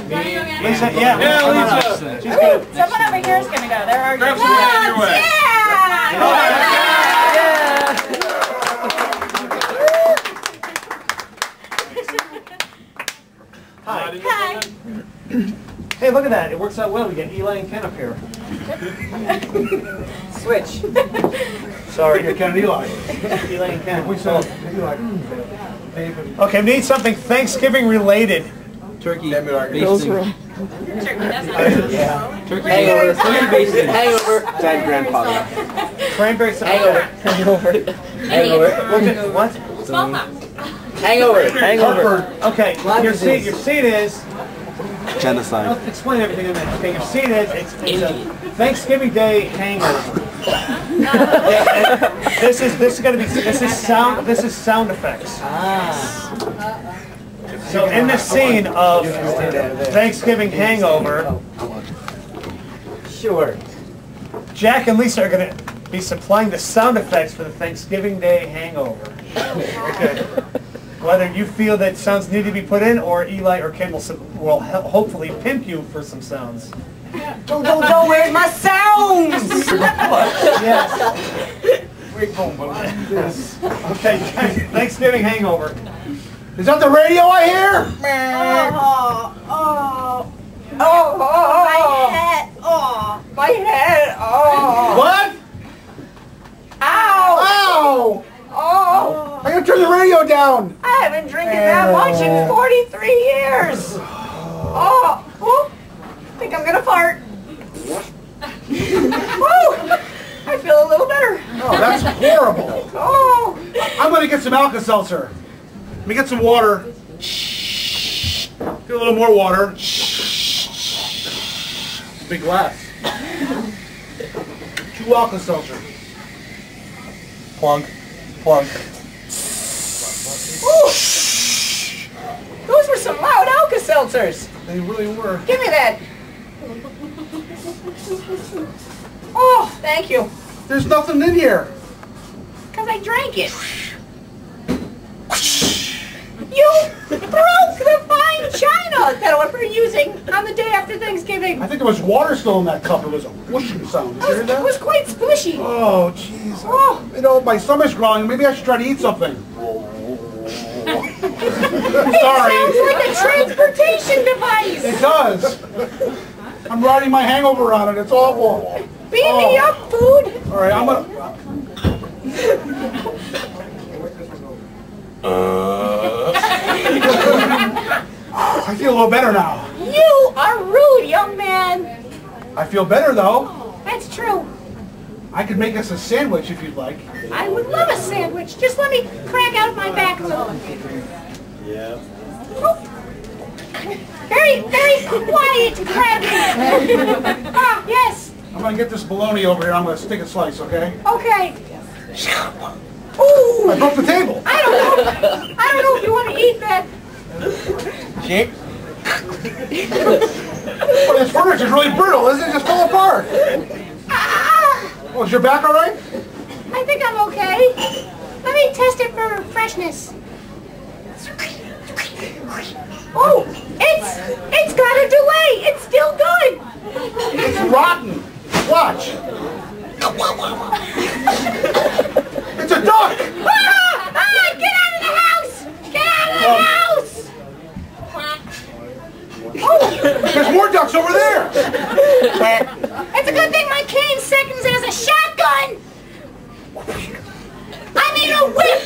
Lisa, yeah, Lisa. She's good. Someone over here is going to go. They're arguing. Hi. Hey, look at that. It works out well. We get Eli and Ken up here. Switch. Sorry, you're Ken and Eli. Eli and Ken. Okay, we need something Thanksgiving related. Turkey. Turkey doesn't. Turkey hangover. Turkey basting. Hangover. Dead grandfather. Cranberry sauce. Hangover. Hangover. What? Smallpox. Hangover. Hangover. Okay, your seat is... Genocide. I'll explain everything in a minute. Okay, your seat is it's a Thanksgiving Day hangover. This is sound effects. So in this scene of Thanksgiving hangover, Sure. Jack and Lisa are going to be supplying the sound effects for the Thanksgiving Day hangover. Okay. Whether you feel that sounds need to be put in, or Eli or Ken will hopefully pimp you for some sounds. Don't, where's my sounds? Yes. Okay, Thanksgiving hangover. Is that the radio I hear? My head, What? Ow! Ow! Oh! I gotta turn the radio down. I haven't drinking that much in 43 years. Oh! I think I'm gonna fart. Woo! I feel a little better. Oh, that's horrible. Oh! I'm gonna get some Alka-Seltzer. Let me get some water. Get a little more water. Big glass. 2 Alka-Seltzer. Plunk. Plunk. Ooh. Those were some loud Alka-Seltzers. They really were. Give me that. Oh, thank you. There's nothing in here. Because I drank it. You broke the fine china that we're using on the day after Thanksgiving. I think there was water still in that cup. It was a whooshing sound. Did you hear It that? was quite squishy. Oh, jeez. Oh. You know, my stomach's growling. Maybe I should try to eat something. It sounds like a transportation device. It does. I'm riding my hangover on it. It's awful. Beat me up, food. All right, I'm gonna... I feel a little better now. You are rude, young man. I feel better, though. That's true. I could make us a sandwich if you'd like. I would love a sandwich. Just let me crack out my back a little. Yeah. Very, very quiet, crabby. Ah, yes. I'm gonna get this bologna over here. I'm gonna stick a slice, okay? Okay. Ooh. I broke the table. I don't know if you want to eat that. Jake? Well, this furniture's really brittle, isn't it? Just fell apart. Oh, is your back all right? I think I'm okay. Let me test it for freshness. Oh, it's got a delay. It's still good. It's rotten. Watch. It's a duck. Get out of the house! Get out of the house! Oh, There's more ducks over there. it's a good thing my cane seconds as a shotgun. I mean a whip.